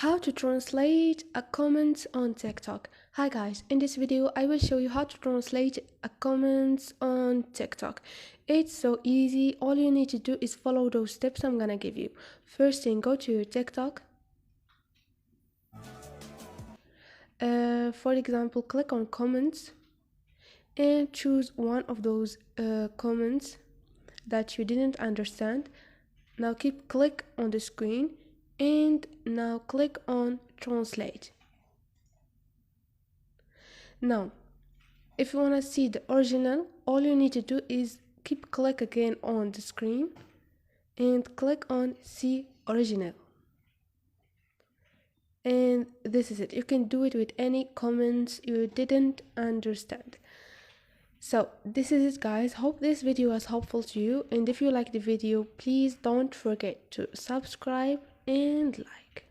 How to translate a comment on TikTok. Hi guys, in this video I will show you how to translate a comment on TikTok. It's so easy. All you need to do is follow those steps I'm gonna give you. First thing, go to your TikTok. For example, click on comments and choose one of those comments that you didn't understand. Now click on the screen and now click on translate. Now if you want to see the original, all you need to do is click again on the screen and click on see original, and this is it. You can do it with any comments you didn't understand. So this is it guys. Hope this video was helpful to you, and if you like the video, please don't forget to subscribe and like.